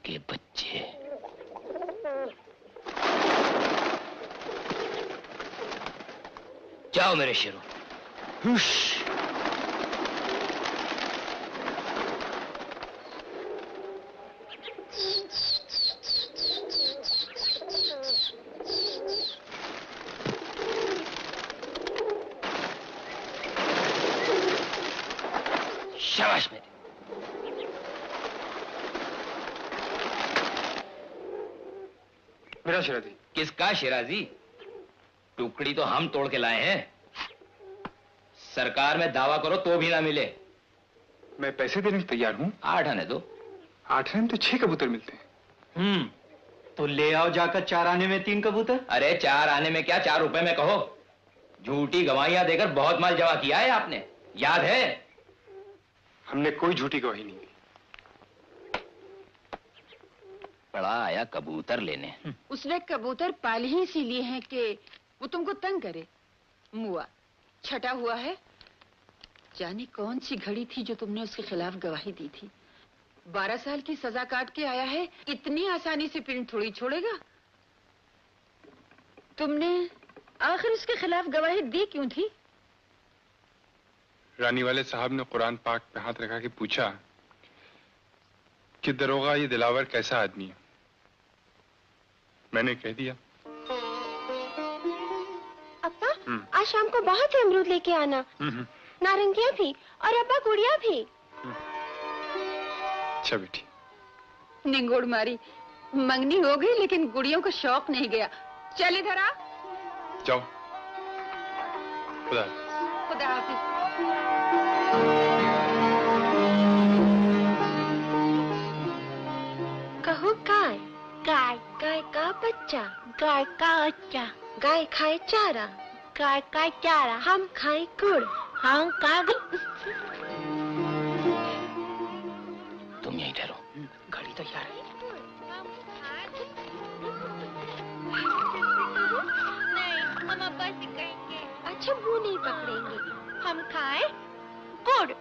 के बच्चे। जाओ मेरे शेरों। हुश। शाबाश मेरे। मेरा शिराजी। किसका शिराजी? टुकड़ी तो हम तोड़ के लाए हैं। सरकार में दावा करो तो भी ना मिले। मैं पैसे देने को तैयार हूँ। 8 आने दो। 8 आने में तो 6 कबूतर मिलते हैं। तो ले आओ जाकर 4 आने में 3 कबूतर। अरे 4 आने में क्या, 4 रुपए में कहो। झूठी गवाहियां देकर बहुत माल जमा किया है आपने, याद है? हमने कोई झूठी गवाही नहीं दी। बड़ा आया कबूतर लेने। उसने कबूतर पाल ही इसीलिए हैं कि वो तुमको तंग करे। मुआ छटा हुआ है। जाने कौन सी घड़ी थी जो तुमने उसके खिलाफ गवाही दी थी। 12 साल की सजा काट के आया है, इतनी आसानी से पिंड थोड़ी छोड़ेगा। तुमने आखिर उसके खिलाफ गवाही दी क्यों थी? रानी वाले साहब ने कुरान पाक पे हाथ रखा के पूछा कि दरोगा ये दिलावर कैसा आदमी है। मैंने कह दिया। अब्बा आज शाम को बहुत ही अमरूद लेके आना। नारंगियां भी और अब्बा गुड़िया भी। अच्छा बेटी। निंगोड़ मारी, मंगनी हो गई लेकिन गुड़ियों को शौक नहीं गया। चल इधर आ। जाओ। खुदा खुदा हाफिज। कहो गाय गाय गाय का बच्चा, गाय का बच्चा, गाय खाए चारा, गाय का चारा, हम खाए गुड़, हम का तुम यहीं ठहरो, घड़ी तैयार है। नहीं, हम अब्बा से कहेंगे। अच्छा वो नहीं पकड़ेंगे, हम खाए गुड़।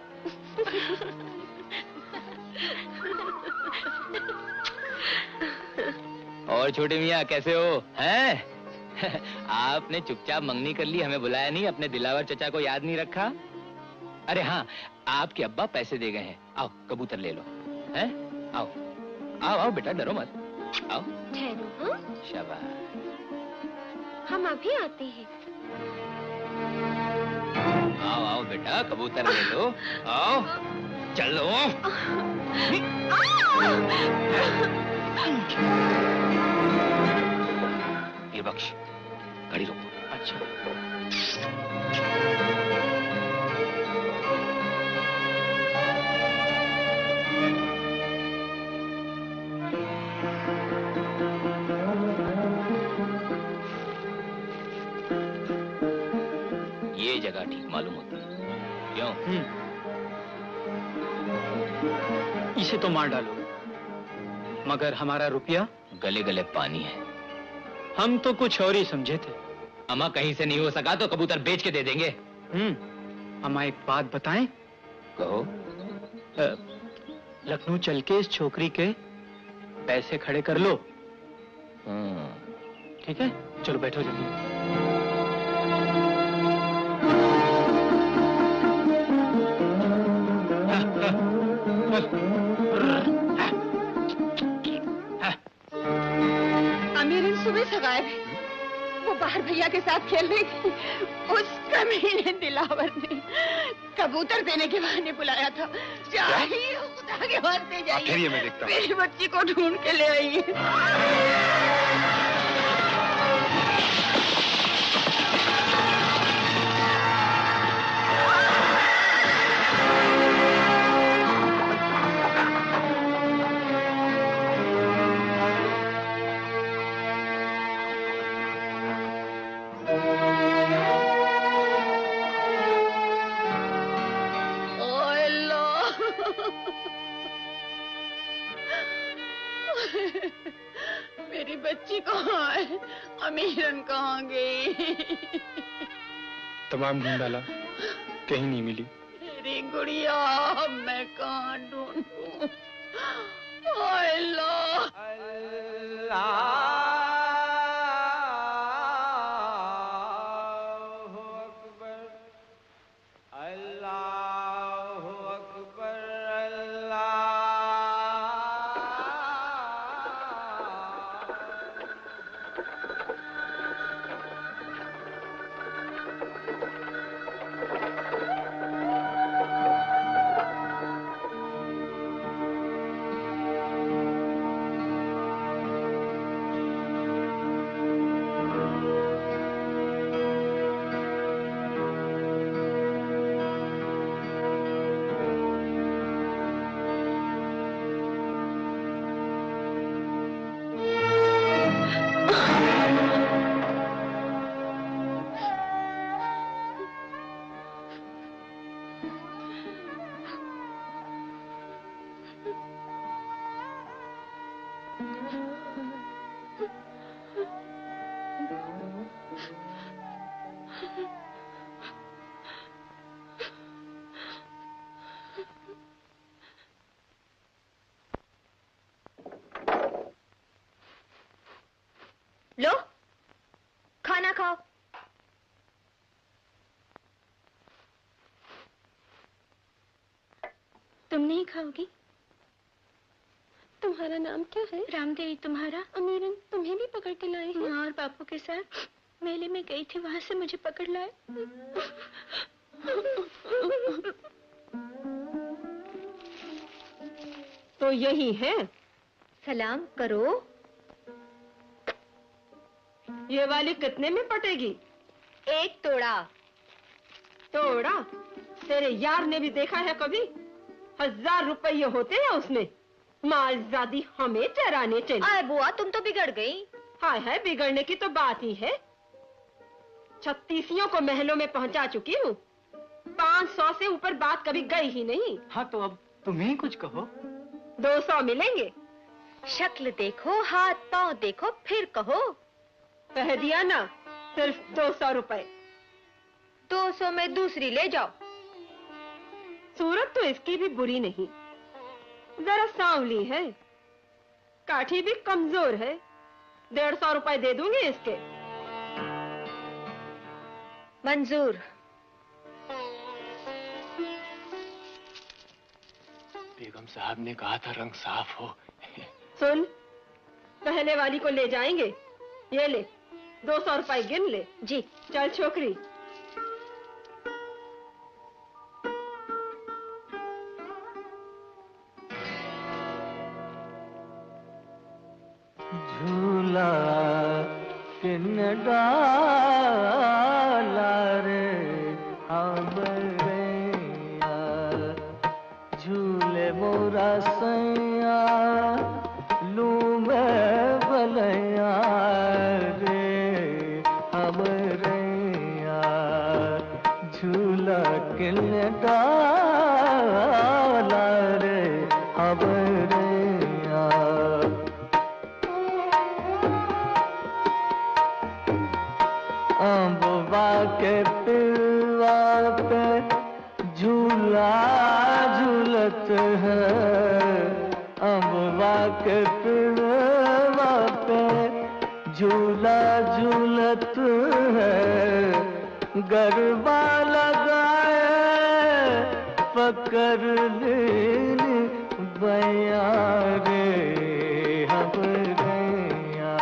और छोटे मियाँ कैसे हो? हैं? आपने चुपचाप मंगनी कर ली, हमें बुलाया नहीं, अपने दिलावर चचा को याद नहीं रखा। अरे हाँ, आपके अब्बा पैसे दे गए हैं। आओ कबूतर ले लो। हैं? आओ आओ आओ बेटा, डरो मत, आओ। ठहरो। शाबाश। हम अभी आते हैं। आओ आओ बेटा, कबूतर ले लो, आओ चलो। ये बख्श, गाड़ी रोको। अच्छा। ये जगह ठीक मालूम होती है, क्यों? इसे तो मार डालो, मगर हमारा रुपया? गले गले पानी है। हम तो कुछ और ही समझे थे। अम्मा कहीं से नहीं हो सका तो कबूतर बेच के दे देंगे। अम्मा एक बात बताएं? कहो। लखनऊ चल के इस छोकरी के पैसे खड़े कर लो। ठीक है, चलो बैठो जल्दी। अमीर सुबह से गायब है। वो बाहर भैया के साथ खेल रही थी। उस कमीने दिलावर ने कबूतर देने के बहाने बुलाया था। चाहिए खुदा के वास्ते जाइए, मेरी बच्ची को ढूंढ के ले आइए। मेरी बच्ची कहाँ है? अमीरन कहाँ गई? तमाम ढूंढ डाला, कहीं नहीं मिली। मेरी गुड़िया मैं कहाँ ढूंढूं? ओए अल्लाह, लो, खाना खाओ। तुम नहीं खाओगी? तुम्हारा नाम क्या है? रामदेवी। तुम्हारा? अमीरन। तुम्हें भी पकड़ के लाए हैं? और बापू के साथ मेले में गई थी, वहां से मुझे पकड़ लाए। तो यही है। सलाम करो। ये वाली कितने में पटेगी? 1 तोड़ा। तोड़ा? तेरे यार ने भी देखा है कभी? 1000 रुपये होते हैं उसमें। मालजादी हमें चराने चली। अरे बुआ, तुम तो बिगड़ गई। हाय हाय, बिगड़ने की तो बात ही है। 36 को महलों में पहुंचा चुकी हूँ। 500 से ऊपर बात कभी गई ही नहीं। हाँ तो अब तुम ही कुछ कहो। 200 मिलेंगे। शक्ल देखो, हाथ पाँव देखो, फिर कहो। कह दिया ना, सिर्फ 200 रुपए। 200 में दूसरी ले जाओ। सूरत तो इसकी भी बुरी नहीं, जरा सांवली है, काठी भी कमजोर है। 150 रुपए दे दूंगी इसके। मंजूर। बेगम साहब ने कहा था रंग साफ हो। सुन, पहले वाली को ले जाएंगे। ये ले, 200 रुपए गिन ले। जी। चल छोकरी। झूला किन डाला रे हमरैया, झूले मोरा सैया लूमे बलैया रे हमरैया, झूला किन डाला रे हमरैया। अम्बवा के पिलवा पे झूला झूलत है, अम्बवा के पिलवा पे झूला झूलत है, गरबा लगाए पकड़ लेनी बैया रे हमरैया,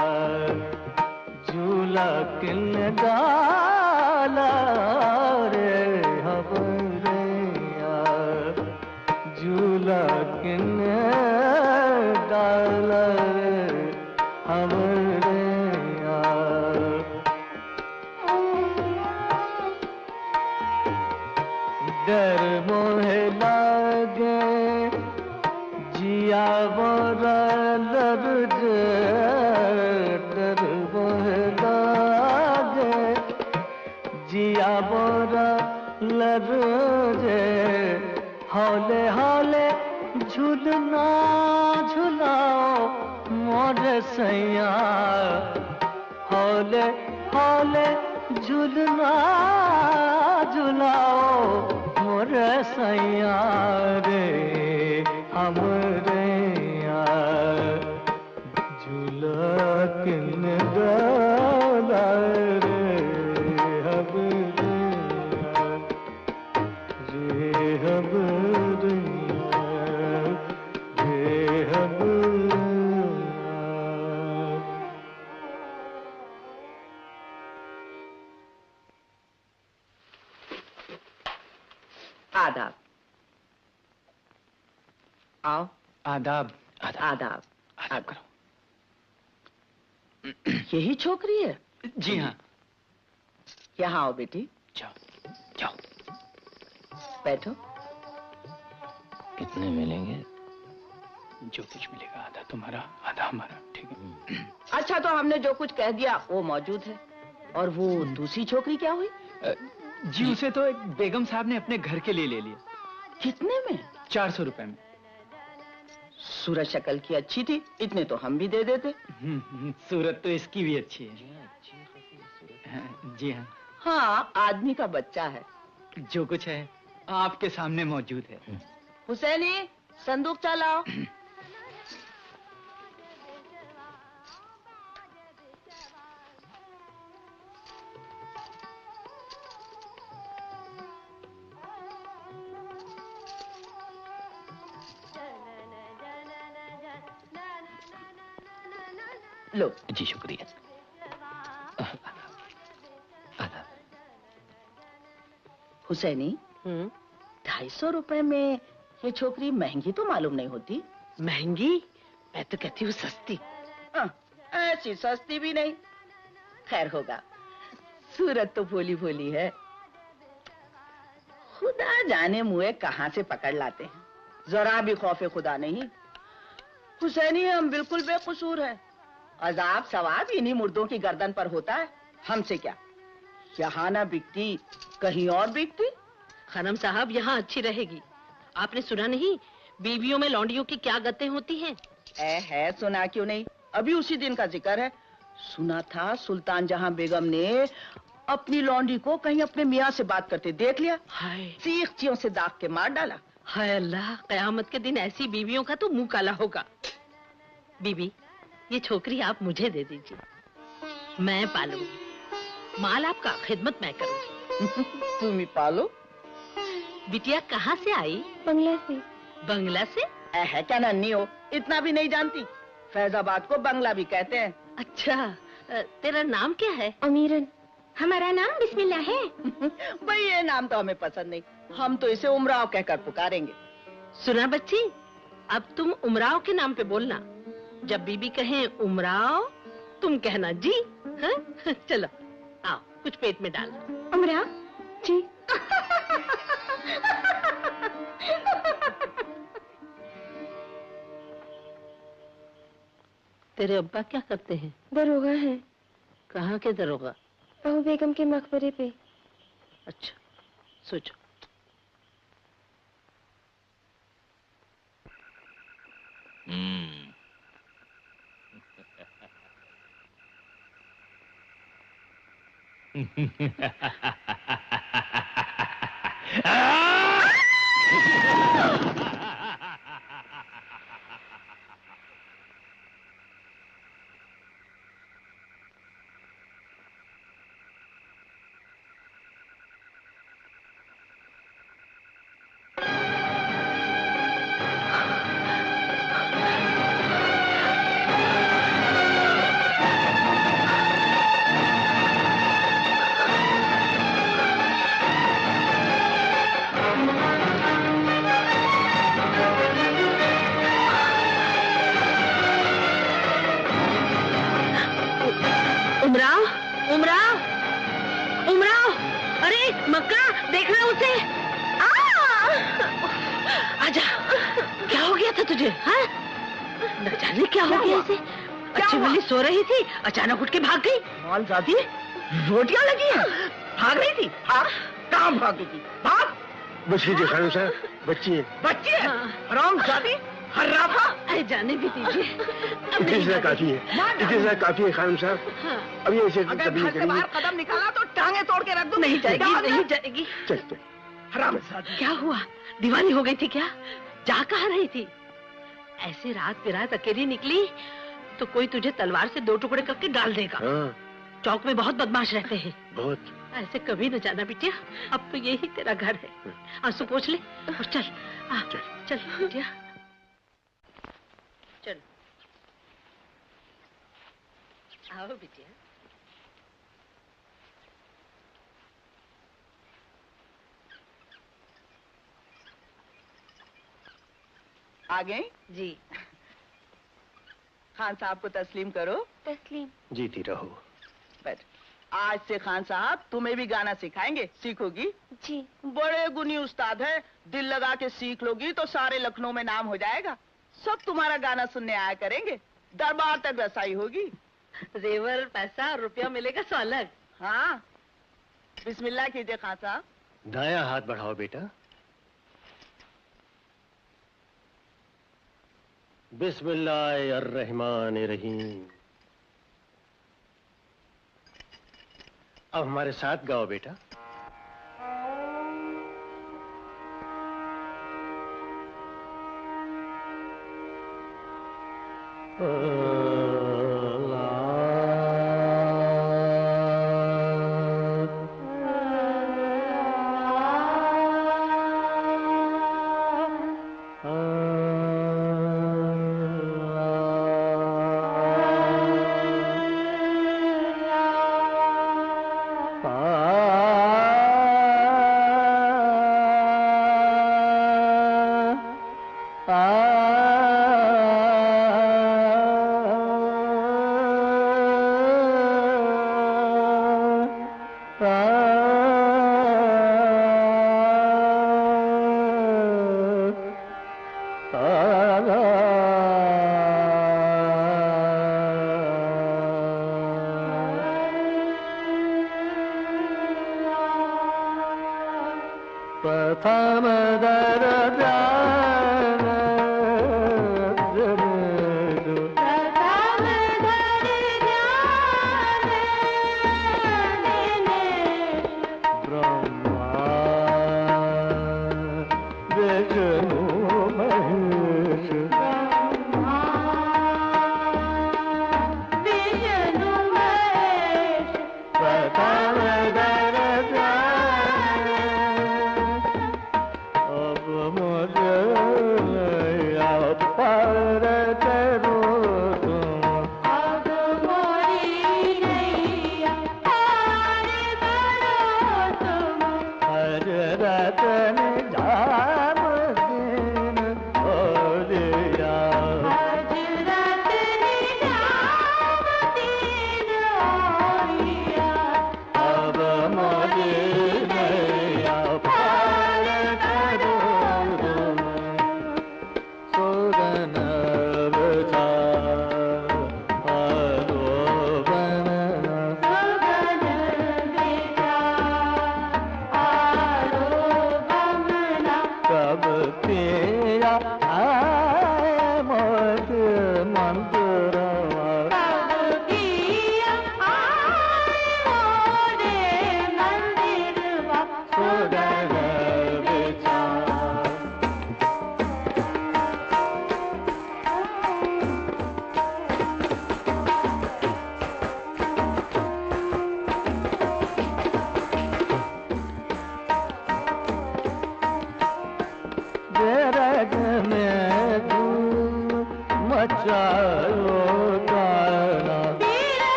झूला किन डाला रे हमरैया, झूला किन डाला रे हमरैया। डर मोहे लागे जिया मोरा लर जे, डर मोहे लागे जिया मोरा लर जे, हौले हौले झूलना झुलाओ मोरे सैया, हौले हौले झूलना झुलाओ मोरे सैया रे हमरैया, झूला किन डाला रे हमरैया रे हमरैया रे हमरैया। आदाब। आओ। आदाब। आदाब। आदाब करो। यही छोकरी है? जी हाँ। यहाँ आओ बेटी। जाओ जाओ। बैठो। कितने मिलेंगे? जो कुछ मिलेगा आधा तुम्हारा आधा हमारा, ठीक है? अच्छा, तो हमने जो कुछ कह दिया वो मौजूद है। और वो दूसरी छोकरी क्या हुई? जी उसे तो एक बेगम साहब ने अपने घर के लिए ले लिया। कितने में? 400 रुपए में। सूरत शक्ल की अच्छी थी, इतने तो हम भी दे देते। सूरत तो इसकी भी अच्छी है। जी हाँ। हाँ, आदमी का बच्चा है। जो कुछ है आपके सामने मौजूद है। हुसैनी, संदूक चलाओ। लो। जी शुक्रिया। हुसैनी, 250 रुपए में ये छोकरी महंगी तो मालूम नहीं होती। महंगी? मैं तो कहती हूँ सस्ती। ऐसी सस्ती भी नहीं। खैर होगा, सूरत तो भोली भोली है। खुदा जाने मुए कहाँ से पकड़ लाते हैं, जरा भी खौफे खुदा नहीं। हुसैनी, हम बिल्कुल बेकसूर है। अजाब सवाब इन्हीं मुर्दों की गर्दन पर होता है, हमसे क्या। यहाँ ना बिकती, कहीं और बिकती। खनम साहब, यहाँ अच्छी रहेगी। आपने सुना नहीं, बीवियों में लौंडियों की क्या गतें होती हैं? है, सुना क्यों नहीं। अभी उसी दिन का जिक्र है। सुना था सुल्तान जहां बेगम ने अपनी लौंडी को कहीं अपने मियाँ से बात करते देख लिया। हाय, सीखचियों से दाग के मार डाला। हाय अल्लाह, कयामत के दिन ऐसी बीवियों का तो मुंह काला होगा। बीबी, ये छोकरी आप मुझे दे दीजिए, मैं पालूंगी। माल आपका, खिदमत मैं करूंगी। तुम ही पालो। बिटिया कहाँ से आई? बंगला से। बंगला से? है क्या नन्ही हो, इतना भी नहीं जानती। फैजाबाद को बंगला भी कहते हैं। अच्छा, तेरा नाम क्या है? अमीरन। हमारा नाम बिस्मिल्लाह है। भाई ये नाम तो हमें पसंद नहीं, हम तो इसे उमराव कहकर पुकारेंगे। सुना बच्ची, अब तुम उमराव के नाम पे बोलना। जब बीबी कहें उमराव, तुम कहना जी। हाँ? चलो आओ, कुछ पेट में डाल। उमराव जी। तेरे अब्बा क्या करते हैं? दरोगा है। कहाँ के दरोगा? बहू बेगम के मकबरे पे। अच्छा, सोचो। उमराव, उमराव, उमराव, अरे मक्का, देखना उसे। आजा, क्या हो गया था तुझे? हाँ? न जाने क्या हो गया इसे। अच्छी वाली सो रही थी, अचानक उठ के भाग गई। मौलजादी, रोटियां लगी हैं, भाग रही थी। हाँ, कहाँ भाग गई थी? भाग। बच्ची जी खान साहब, बच्ची है। बच्ची है? हरामजादी, हर्राफा। अरे जाने भी दीजिए, अब नहीं इतना काफी है, इतना काफी है खान साहब। हाँ। अब ये ऐसे अगर कभी घर से बाहर कदम निकाला तो टांगे तोड़ के रख दूं। नहीं जाएगी, नहीं जाएगी। चल चल। हरामजादी। क्या हुआ? दीवानी हो गई थी क्या? जा कहाँ रही थी? ऐसे रात बिरात अकेली निकली तो कोई तुझे तलवार से 2 टुकड़े करके डाल देगा। हाँ, चौक में बहुत बदमाश रहते हैं। बहुत। ऐसे कभी न जाना बिटिया, अब तो यही तेरा घर है। आंसू पोंछ ले और चल। चल बिटिया, चल। आओ बिटिया। आ गए? जी। खान साहब को तस्लीम करो। तस्लीम। जीती रहो। बस आज से खान साहब तुम्हें भी गाना सिखाएंगे, सीखोगी? जी। बड़े गुनी उस्ताद है, दिल लगा के सीख लोगी तो सारे लखनऊ में नाम हो जाएगा। सब तुम्हारा गाना सुनने आया करेंगे, दरबार तक रसाई होगी। जेवर, पैसा और रुपया मिलेगा तो अलग। हाँ, बिस्मिल्लाह कीजिए खान साहब। दाया हाथ बढ़ाओ बेटा। बिस्मिल्लाहिर्रहमानिर्रहीम। अब हमारे साथ गाओ बेटा।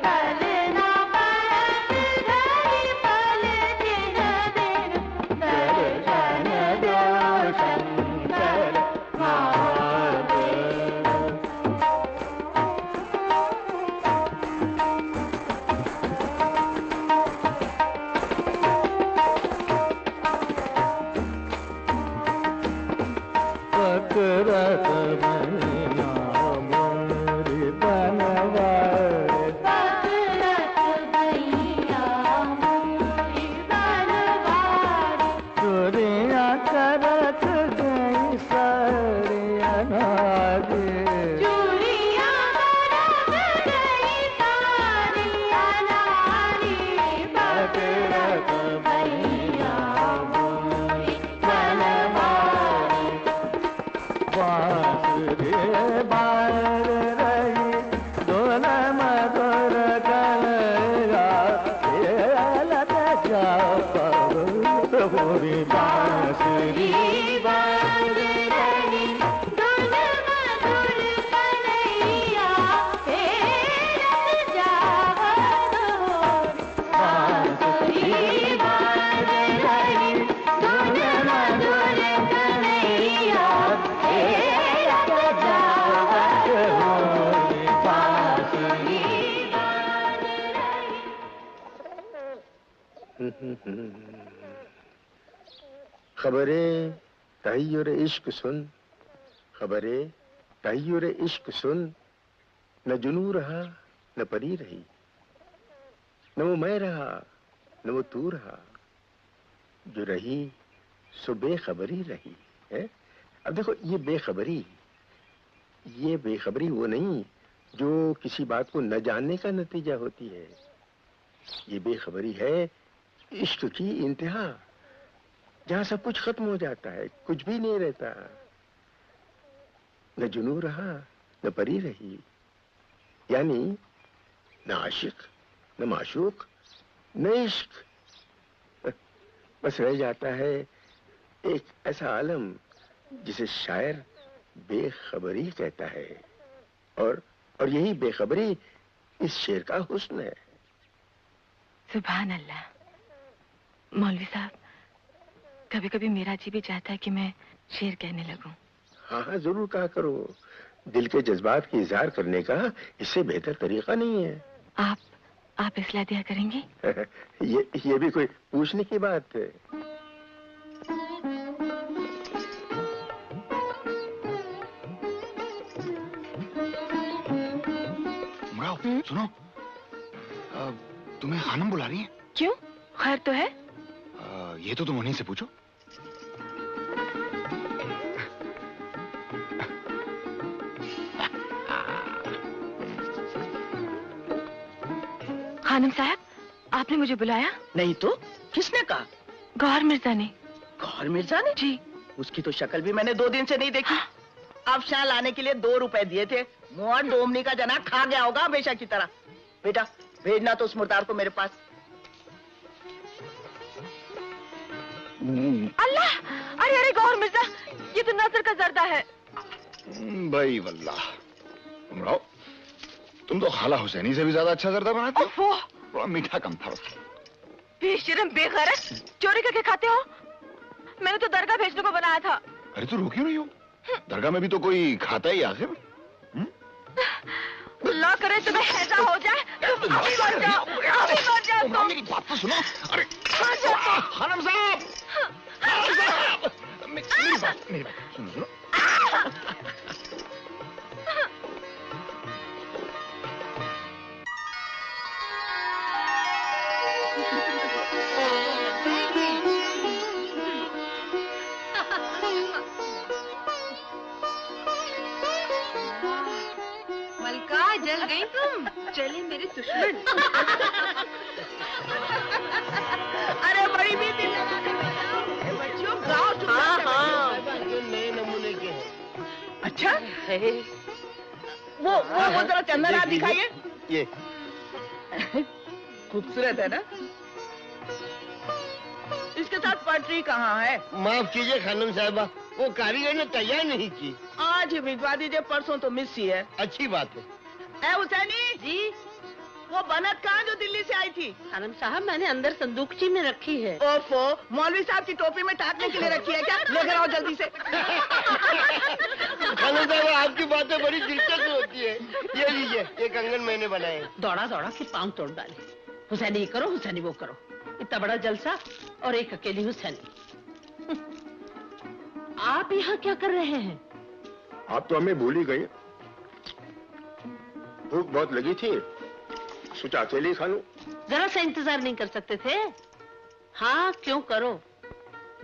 कल खबरें तहय्युर इश्क सुन, खबरें तहय्युर इश्क सुन, न जुनू रहा न परी रही, न वो मैं रहा न वो तू रहा, जो रही सो बेखबरी रही है। अब देखो ये बेखबरी वो नहीं जो किसी बात को न जानने का नतीजा होती है। ये बेखबरी है इश्क की इंतहा, जहां सब कुछ खत्म हो जाता है, कुछ भी नहीं रहता। न जुनू रहा न परी रही, यानी न आशिक न माशूक न इश्क, बस रह जाता है एक ऐसा आलम जिसे शायर बेखबरी कहता है। और यही बेखबरी इस शेर का हुस्न है। सुभान अल्लाह। मौलवी साहब, कभी कभी मेरा जी भी चाहता है कि मैं शेर कहने लगूं। हाँ हाँ, जरूर कहा करो। दिल के जज्बात की इजहार करने का इससे बेहतर तरीका नहीं है। आप इस्लाह दिया करेंगे? ये भी कोई पूछने की बात है। सुनो, तुम्हें खानम बुला रही है। क्यों? खैर तो है? ये तो तुम उन्हीं से पूछो। खानम साहब, आपने मुझे बुलाया? नहीं तो किसने कहा? गौहर मिर्जा ने। गौहर मिर्जा ने? जी। उसकी तो शक्ल भी मैंने 2 दिन से नहीं देखी। अफशान लाने के लिए 2 रुपए दिए थे, मुआ डोमनी का जना खा गया होगा हमेशा की तरह। बेटा भेजना तो उस मुर्दार को मेरे पास। अल्लाह! अरे अरे गौहर मिर्जा, ये तो नजर का जर्दा है। भाई वल्लाह, उमराव, तुम तो खाला हुसैनी से भी ज्यादा अच्छा जर्दा बनाते हो। थोड़ा मीठा कम था। बेशरम बेगैरत, चोरी करके खाते हो। मैंने तो दरगाह भेजने को बनाया था। अरे तो रोकी रही हो, दरगाह में भी तो कोई खाता ही आखिर। अल्लाह करे तुम्हें हैजा हो जाए, तुम अभी मर जाओ, अभी मर जाओ तुम। मेरी बात तो सुनो। अरे खानम साहब, मेरी बात सुनो। जल गई तुम? चले मेरे दुश्मन। अरे बड़ी भी दिल लगाने बच्चियों, गाँव नए नमूने के हैं। अच्छा, वो जरा चंदन आप दिखाइए। ये खूबसूरत है ना? इसके साथ पटरी कहाँ है? माफ कीजिए खानम साहिबा, वो कारीगर ने तैयार नहीं की। आज ही भिजवा दीजिए, परसों तो मिस ही है। अच्छी बात है। हुसैनी जी, वो बनत कहाँ जो दिल्ली से आई थी? खानम साहब, मैंने अंदर संदूकची में रखी है। ओफो, मौलवी साहब की टोपी में टाकने के लिए रखी है क्या? लेकर आओ जल्दी से। खानम साहब, आपकी बातें बड़ी दिलचस्प होती है। ये लीजिए, ये कंगन मैंने बनाए। दौड़ा दौड़ा के पांव तोड़ डाले। हुसैनी ये करो, हुसैनी वो करो। इतना बड़ा जलसा और एक अकेली हुसैनी। आप यहाँ क्या कर रहे हैं? आप तो हमें भूल ही गई। भूख बहुत लगी थी, सोचा अकेले ही खा लूं। जरा सा इंतजार नहीं कर सकते थे? हाँ, क्यों करो,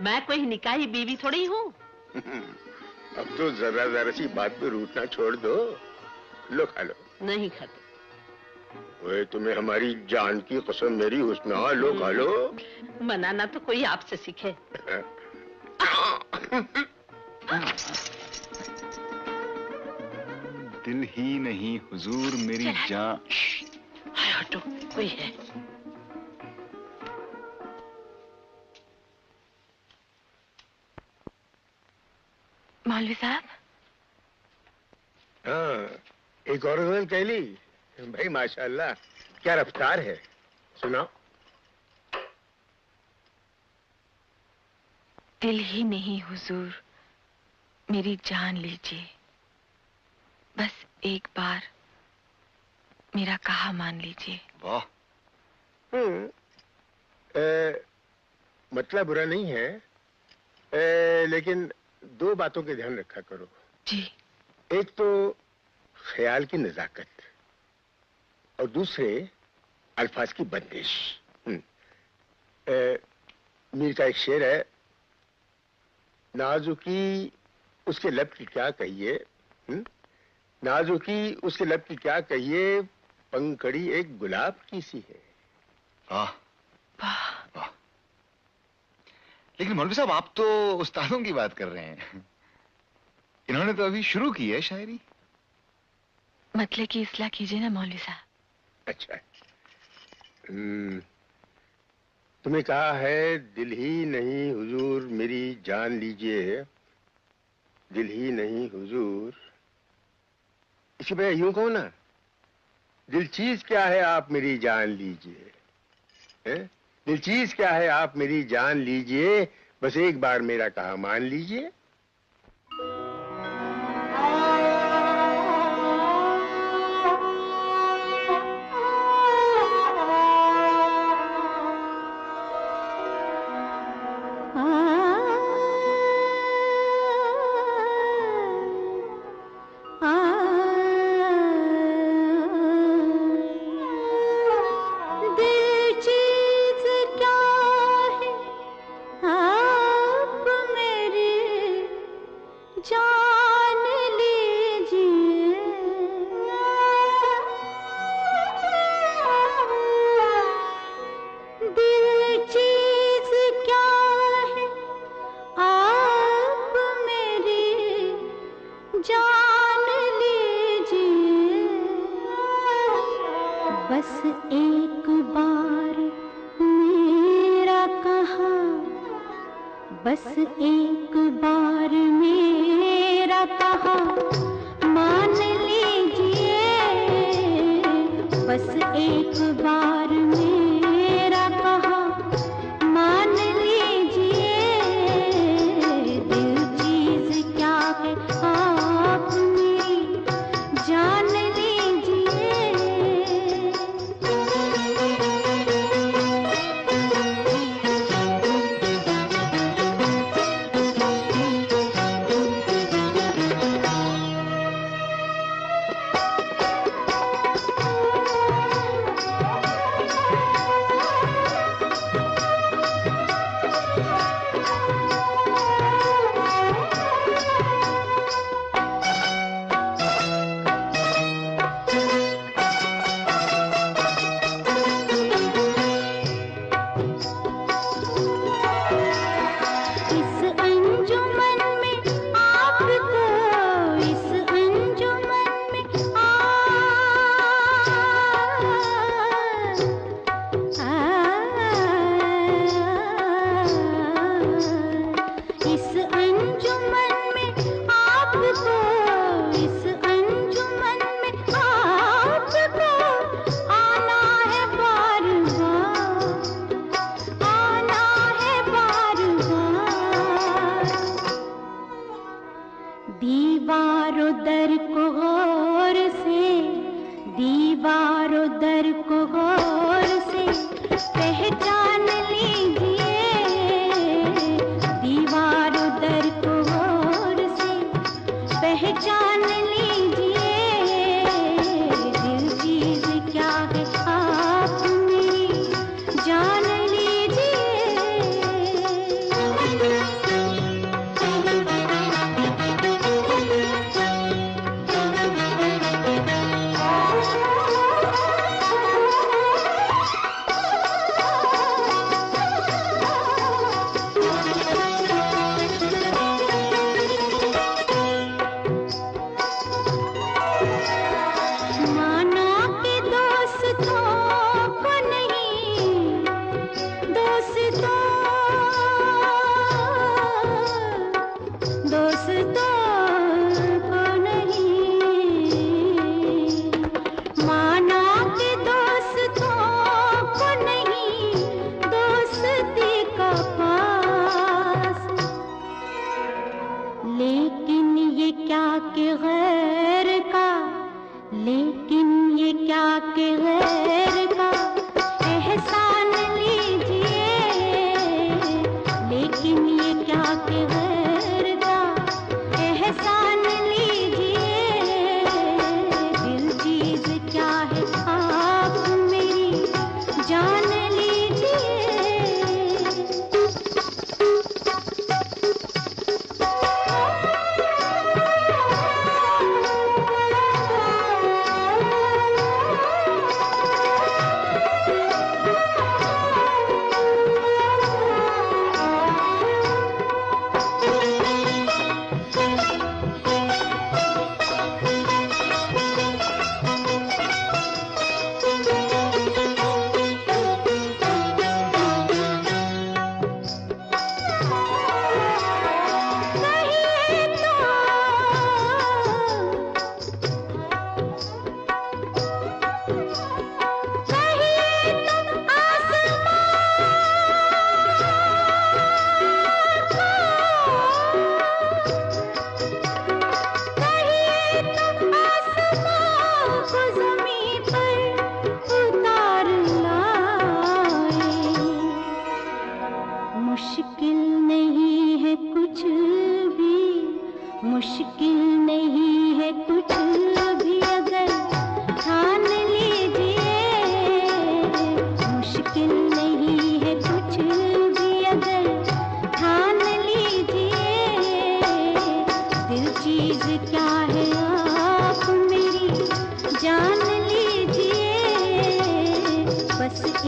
मैं कोई निकाही बीवी थोड़ी हूँ। अब तो जरा सी बात पे रूठना छोड़ दो। लो खा लो। नहीं खाते। ओए, तुम्हें हमारी जान की कसम मेरी हुस्ना, लो खा लो। मनाना तो कोई आपसे सीखे। दिल ही नहीं हुजूर मेरी जान। हाय हटो, कोई है। मौलवी साहब। हाँ, एक और गजल कह ली भाई, माशाल्लाह, क्या रफ्तार है। सुनाओ। दिल ही नहीं हुजूर मेरी जान लीजिए, बस एक बार मेरा कहा मान लीजिए। वाह, मतलब बुरा नहीं है, लेकिन दो बातों के ध्यान रखा करो। जी। एक तो ख्याल की नजाकत और दूसरे अल्फाज की बंदिश। मीर का एक शेर है, नाजुकी उसके लब की क्या कहिए, नाजुकी उसके लब की क्या कहिए, पंखड़ी एक गुलाब की सी है। वाह वाह। लेकिन मौलवी साहब, आप तो उस्तादों की बात कर रहे हैं, इन्होंने तो अभी शुरू की है शायरी। मतलब की इस्लाह कीजिए ना मौलवी साहब। अच्छा, तुम्हें कहा है दिल ही नहीं हुजूर मेरी जान लीजिए, दिल ही नहीं हुजूर। इसकी बजाय यूं कहो ना, दिल चीज क्या है आप मेरी जान लीजिए, दिल चीज क्या है आप मेरी जान लीजिए, बस एक बार मेरा कहा मान लीजिए। बस एक बार मेरा कहा मान लीजिए, बस एक बार मेरा कहा मान लीजिए। दिल चीज क्या है आप मेरी जान लेकिन ये क्या के गैर का एहसान लीजिए।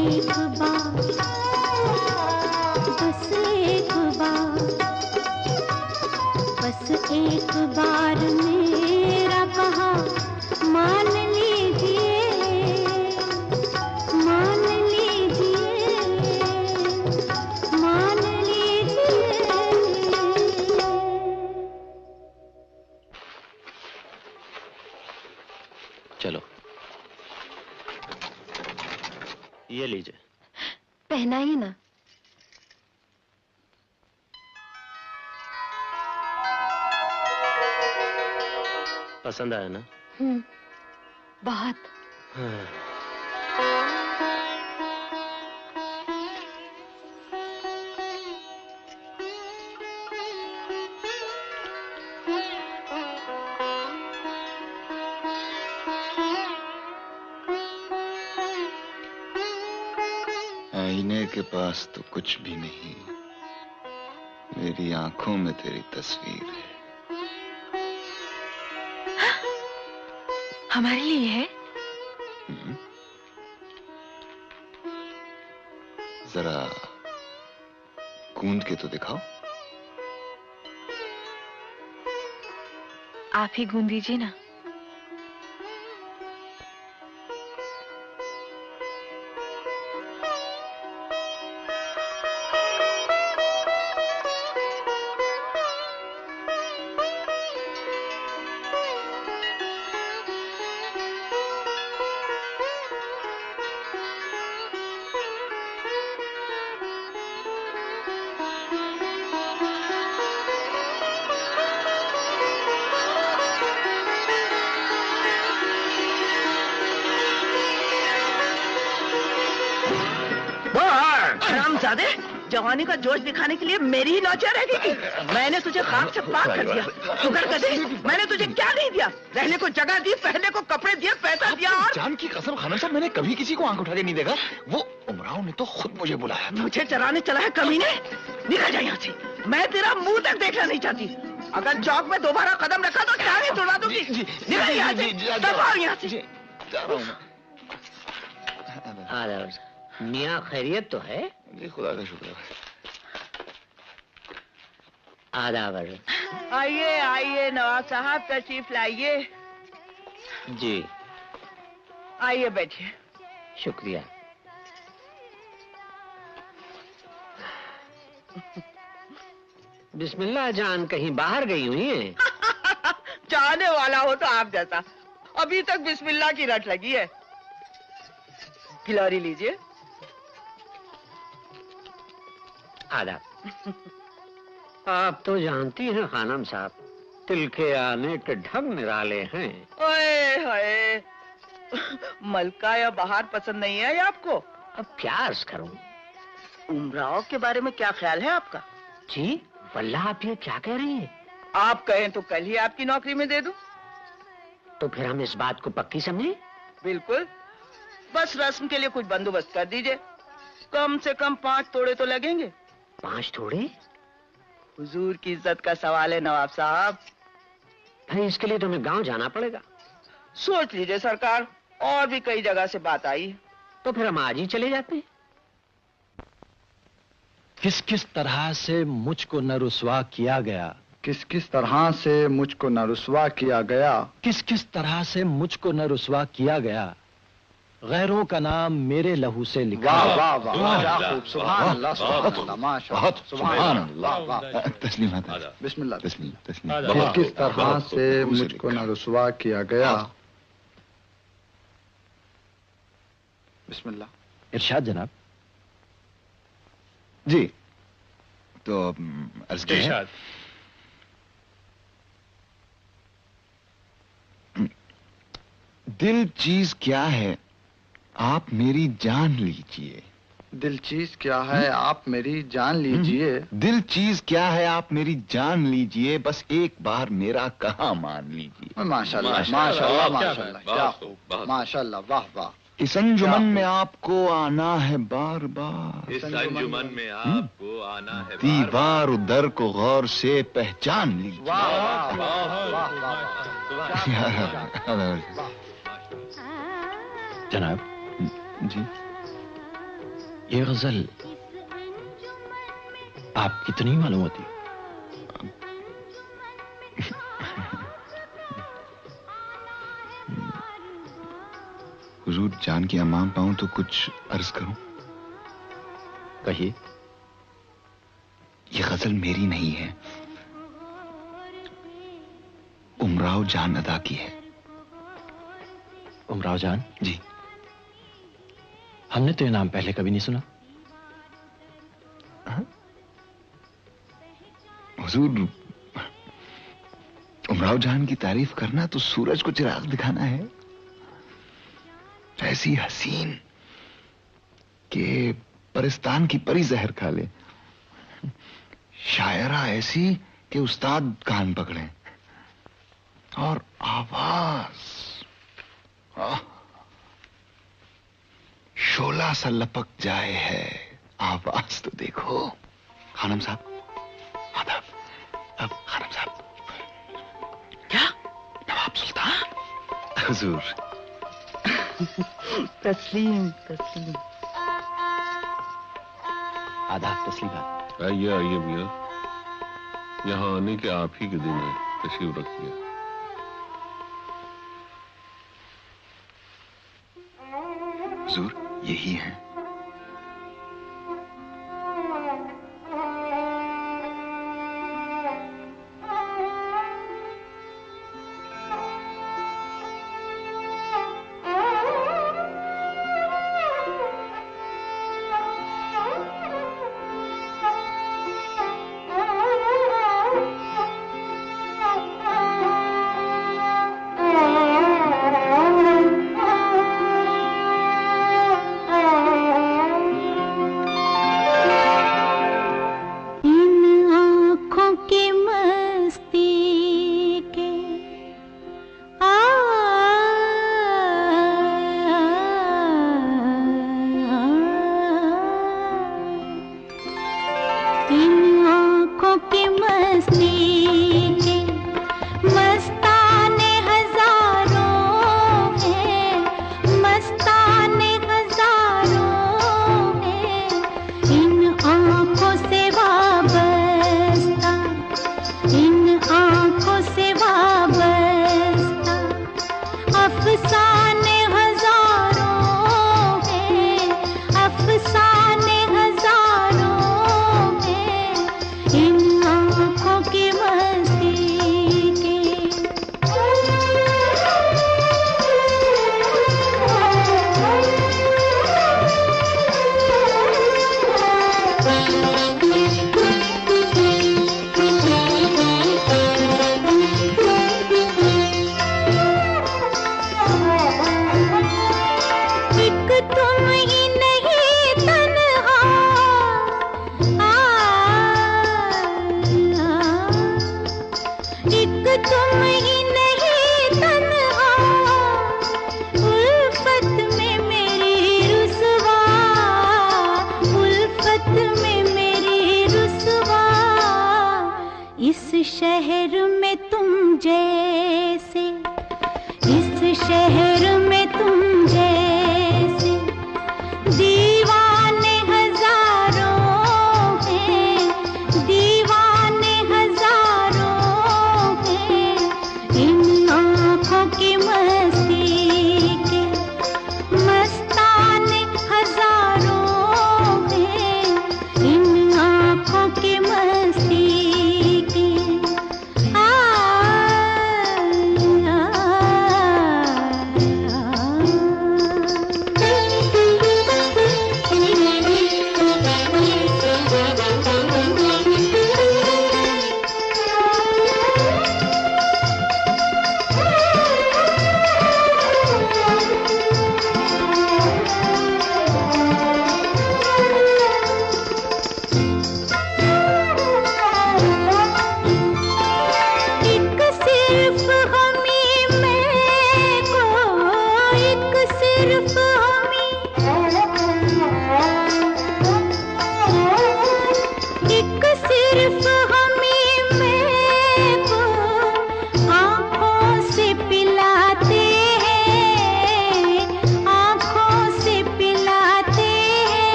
एक बार, बस एक बार, बस एक बार मेरा कहा मान लीजिए, मान लीजिए, मान लीजिए। चलो ये लीजिए। पहनाइए ना। पसंद आया ना? बहुत। हाँ। आईने के पास तो कुछ भी नहीं, मेरी आंखों में तेरी तस्वीर है। हमारे लिए है? जरा गूंद के तो दिखाओ। आप ही गूंद दीजिए ना। जवानी का जोश दिखाने के लिए मेरी ही नौकर रह गई। मैंने तुझे खाक से पाक कर दिया। शुक्र कर दे, मैंने तुझे क्या नहीं दिया? रहने को जगह दी, पहनने को कपड़े दिए, पैसा दिया। जान की कसम खानम साहब, मैंने कभी किसी को आंख उठा के नहीं देखा। वो उमराव ने तो खुद मुझे बुलाया। मुझे चराने चला है कमीने। निकल जा यहाँ से, मैं तेरा मुंह तक देखना नहीं चाहती। अगर चौक में दोबारा कदम रखा तो टांगे तोड़ा दूंगी। निकल यहाँ से, तब आओ यहाँ से। मियाँ खैरियत तो है? जी खुदा का शुक्र है। आदाब। आइए आइए नवाब साहब, तशरीफ लाइए। जी आइए बैठिए। शुक्रिया। बिस्मिल्लाह जान कहीं बाहर गई हुई है? जाने वाला हो तो आप जैसा, अभी तक बिस्मिल्लाह की रट लगी है। गिलारी लीजिए। आदाब। आप तो जानती हैं खानम साहब, तिल के आने के ढंग निराले हैं। ओए हाय, मलका या बाहर पसंद नहीं है आपको? अब क्या अर्ज करूं? उमराव के बारे में क्या ख्याल है आपका? जी वल्लाह, आप ये क्या कह रही हैं? आप कहें तो कल ही आपकी नौकरी में दे दूं। तो फिर हम इस बात को पक्की समझें? बिल्कुल, बस रस्म के लिए कुछ बंदोबस्त कर दीजिए। कम से कम 5 तोड़े तो लगेंगे। 5 तोड़े? हुजूर की इज्जत का सवाल है नवाब साहब। भाई इसके लिए तो हमें गांव जाना पड़ेगा। सोच लीजिए सरकार, और भी कई जगह से बात आई। तो फिर हम आज ही चले जाते हैं। किस किस तरह से मुझको न रुसवा किया गया, किस किस तरह से मुझको न रुसवा किया गया, किस किस तरह से मुझको न रुसवा किया गया, गैरों का नाम मेरे लहू से लिखा। वाह वाह वाह, क्या खूब, सुभान अल्लाह, सुभान अल्लाह, माशाअल्लाह, सुभान अल्लाह, वाह। तस्लीम बिस्मिल्लाह, तस्लीम तस्लीम। किस किस तरह से मुझको न रुसवा किया गया। बिस्मिल्लाह। इरशाद जनाब। जी तो अर्ज इरशाद। दिल चीज क्या है आप मेरी जान लीजिए। दिल चीज क्या है आप मेरी जान लीजिए। दिल चीज क्या है आप मेरी जान लीजिए, बस एक बार मेरा कहा मान लीजिए। माशाल्लाह माशाल्लाह माशाल्लाह, क्या खूब, माशाल्लाह, वाह वाह। इस अंजुमन में आपको आना है बार बार, इस अंजुमन में आपको आना है दीवार उधर को गौर से पहचान लीजिए। जनाब जी ये गजल आप कितनी मालूम होती? हुजूर जान की अमाम पाऊं तो कुछ अर्ज करूं? कहिए। ये गजल मेरी नहीं है, उमराव जान अदा की है। उमराव जान? जी। हमने तो ये नाम पहले कभी नहीं सुना। हुजूर, उमराव जान की तारीफ करना तो सूरज को चिराग दिखाना है। ऐसी हसीन के परिस्तान की परी जहर खा ले, शायरा ऐसी कि उस्ताद कान पकड़े, और आवाज शोला सा लपक जाए है। आवाज तो देखो। खानम साहब, आदाब। अब खानम साहब। क्या? नवाब सुल्तान। हुजूर। तस्लीम तस्लीम। आदाब तस्लीम। आइए आइए भैया, यहाँ आने के आप ही के दिन है, तशरीफ रखिए। हुजूर यही है।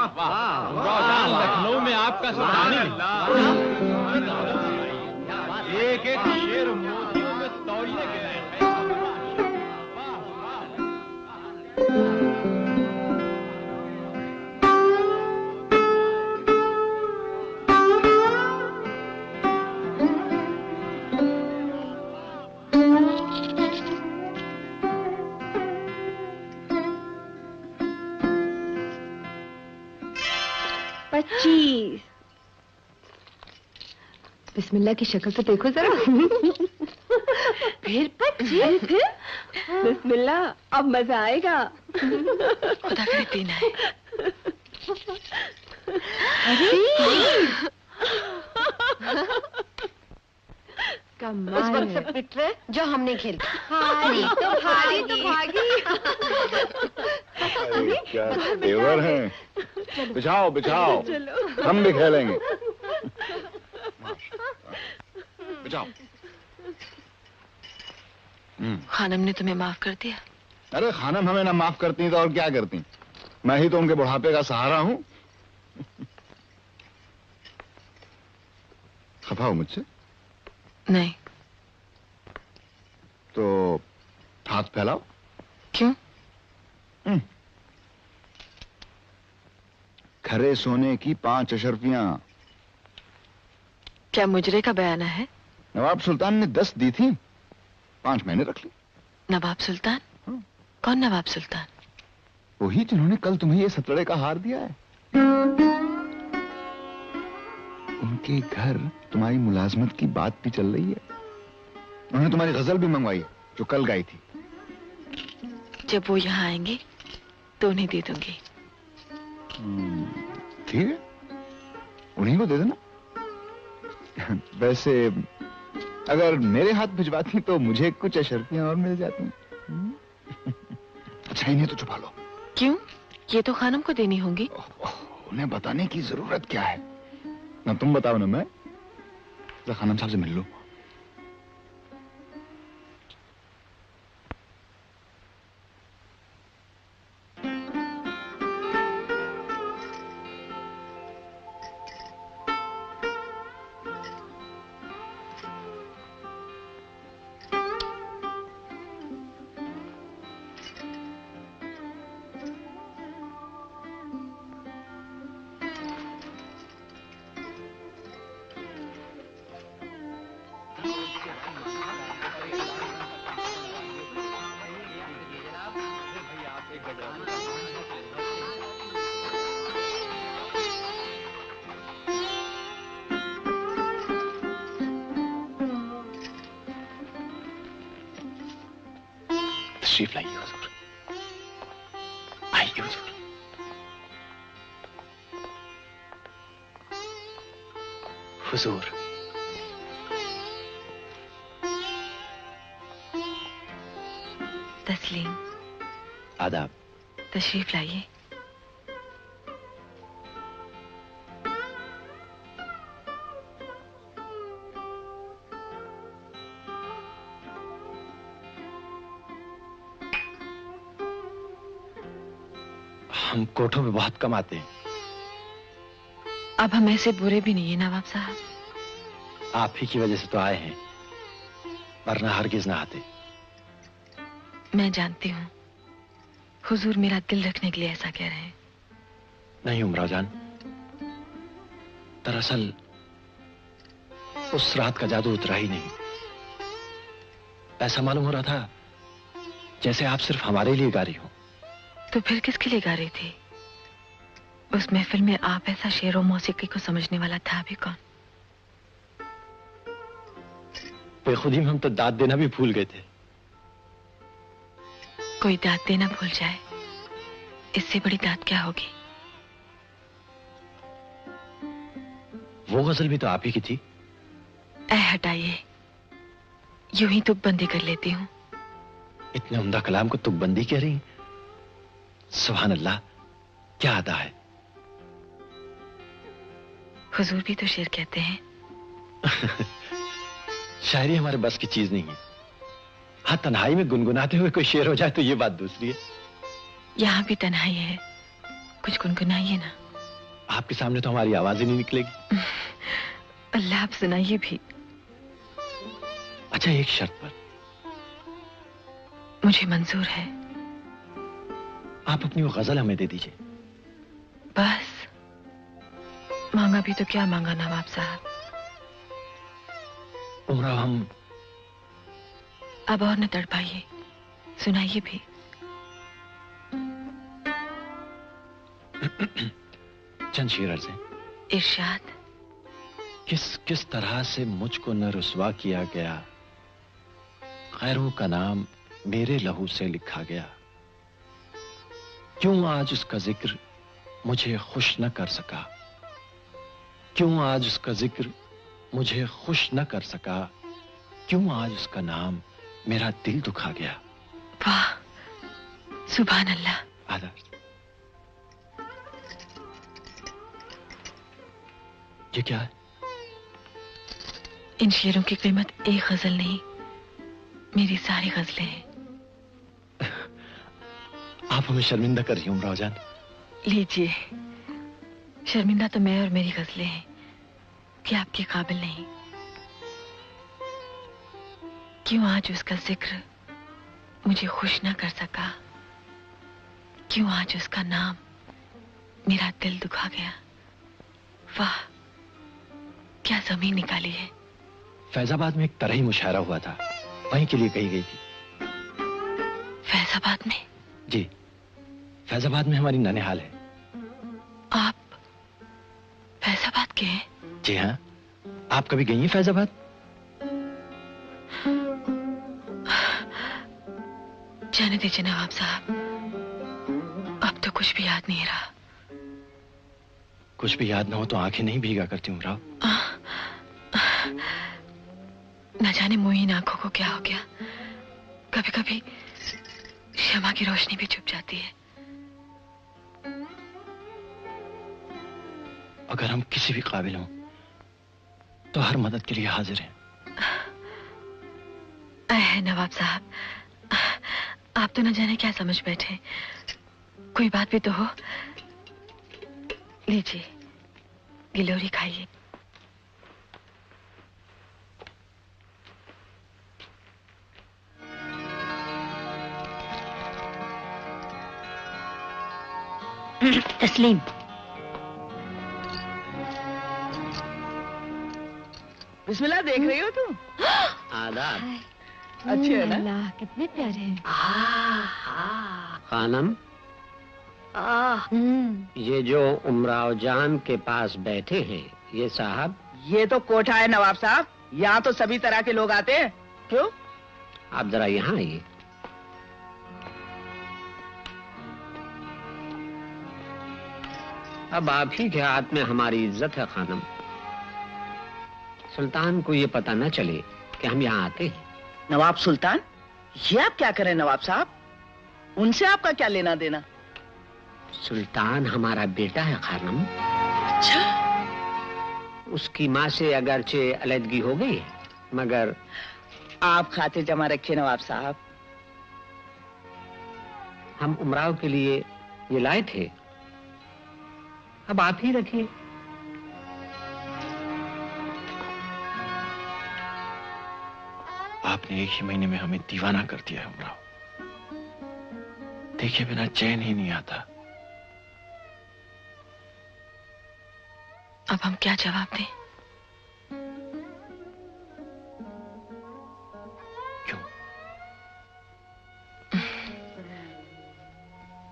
लखनऊ में आपका एक एक शेर मोतियों में तौलिए गिराए। बिस्मिल्लाह की शक्ल तो देखो जरा। फिर 25 फिर बिस्मिल्लाह, अब मजा आएगा। खुदा करे पीना है। उस वक्त से पिट रहे जो हम नहीं खेलते। हारी तो भागी तो भागी। अरे क्या तेवर हैं। बिछाओ बिछाओ, हम भी खेलेंगे। बिछाओ। खानम ने तुम्हें माफ कर दिया? अरे खानम हमें ना माफ करती तो और क्या करती, मैं ही तो उनके बुढ़ापे का सहारा हूं। खफा हो मुझसे? नहीं। तो हाथ फैलाओ। क्यों? खरे सोने की 5 अशर्फियां। क्या मुजरे का बयाना है? नवाब सुल्तान ने 10 दी थी, 5 मैंने रख ली। नवाब सुल्तान? कौन नवाब सुल्तान? वही जिन्होंने कल तुम्हें ये सतड़े का हार दिया है। उनके घर तुम्हारी मुलाजमत की बात भी चल रही है। उन्होंने तुम्हारी गजल भी मंगवाई है जो कल गाई थी। जब वो यहाँ आएंगे तो उन्हें दे दूंगी। ठीक है, उन्हीं को दे देना। वैसे अगर मेरे हाथ भिजवाती तो मुझे कुछ अशर्फियां और मिल जाती। अच्छा इन्हें तो छुपा लो। क्यों? ये तो खानम को देनी होंगी। उन्हें बताने की जरूरत क्या है? ना तुम बताओ ना मैं। खानम साहब से मिल लो। तशरीफ लाइए हुजूर। आइए हुजूर। हुजूर तस्लीम। आदाब। तशरीफ लाइए। हम कोठों में बहुत कम आते हैं। अब हम ऐसे बुरे भी नहीं है नवाब साहब। आप ही की वजह से तो आए हैं, वरना हरगिज ना आते। मैं जानती हूँ हुजूर मेरा दिल रखने के लिए ऐसा कह रहे हैं। नहीं उमराव जान, दरअसल उस रात का जादू उतरा ही नहीं। ऐसा मालूम हो रहा था जैसे आप सिर्फ हमारे लिए गा रही हो। तो फिर किसके लिए गा रही थी? उस महफिल में आप ऐसा शेर और मौसीकी को समझने वाला था भी कौन? बेखुदी में हम तो दाद देना भी भूल गए थे। कोई दाद देना भूल जाए, इससे बड़ी दाद क्या होगी? वो गजल भी तो आप ही की थी। ऐ हटाइए, यूं ही तुकबंदी कर लेती हूँ। इतने उम्दा कलाम को तुकबंदी कह रही? सुभान अल्लाह, क्या अदा है। हुजूर भी तो शेर कहते हैं। शायरी हमारे बस की चीज नहीं है। हाँ, तन्हाई में गुनगुनाते हुए कोई शेर हो जाए तो ये बात दूसरी है। यहाँ भी तन्हाई है, कुछ गुनगुनाइए ना। आपके सामने तो हमारी आवाज ही नहीं निकलेगी। अल्लाह, आप सुनाइए भी। अच्छा, एक शर्त पर। मुझे मंजूर है। आप अपनी वो गजल हमें दे दीजिए। बस मांगा भी तो क्या मांगा नवाब साहब। उमराव, हम अब और न तड़पाइए, सुनाइए भी। चंद शेर अर्ज़ हैं। इरशाद। किस किस तरह से मुझको न रुसवा किया गया, गैरों का नाम मेरे लहू से लिखा गया। क्यों आज उसका जिक्र मुझे खुश न कर सका, क्यों आज उसका जिक्र मुझे खुश न कर सका, क्यों आज उसका नाम मेरा दिल दुखा गया। वाह, सुभान अल्लाह। आदा, ये क्या है? इन शेरों की कीमत एक गजल नहीं, मेरी सारी गजलें हैं। आप हमें शर्मिंदा कर रही हो उमराव जान। लीजिए, शर्मिंदा तो मैं और मेरी गजलें हैं कि आपके काबिल नहीं। क्यों आज उसका जिक्र मुझे खुश ना कर सका, क्यों आज उसका नाम मेरा दिल दुखा गया। वाह, क्या जमीन निकाली है। फैजाबाद में एक तरह ही मुशायरा हुआ था, वहीं के लिए कही गई थी। फैजाबाद में? जी, फैजाबाद में हमारी ननिहाल है। आप फैजाबाद के हैं? जी हाँ। आप कभी गई हैं फैजाबाद? जाने दीजिए नवाब साहब, अब तो कुछ भी याद नहीं रहा। कुछ भी याद ना हो तो आंखें नहीं भीगा करती उमराव। न जाने मोइन आंखों को क्या हो गया, कभी कभी शमा की रोशनी भी छुप जाती है। अगर हम किसी भी काबिल हों तो हर मदद के लिए हाजिर हैं। ऐ नवाब साहब, आप तो न जाने क्या समझ बैठे। कोई बात भी तो हो। लीजिए, गिलोरी खाइए। तस्लीम। बिस्मिल्लाह, देख रही हो तुम? आदाब। अच्छे है ना? अल्लाह, कितने प्यारे हैं। खानम, ये जो उमराव जान के पास बैठे हैं, ये साहब? ये तो कोठा है नवाब साहब, यहाँ तो सभी तरह के लोग आते हैं। क्यों? आप जरा यहाँ आइए। अब आप ही के हाथ में हमारी इज्जत है खानम। सुल्तान को ये पता न चले कि हम यहाँ आते हैं। नवाब सुल्तान, ये आप क्या करें नवाब साहब? उनसे आपका क्या लेना देना? सुल्तान हमारा बेटा है खानम। अच्छा? उसकी माँ से अगरचे अलहदगी हो गई है, मगर आप खाते जमा रखिए नवाब साहब। हम उमराव के लिए ये लाए थे, अब आप ही रखिए। आपने एक ही महीने में हमें दीवाना कर दिया है उमराव। देखे बिना चैन ही नहीं आता। अब हम क्या जवाब दें? क्यों?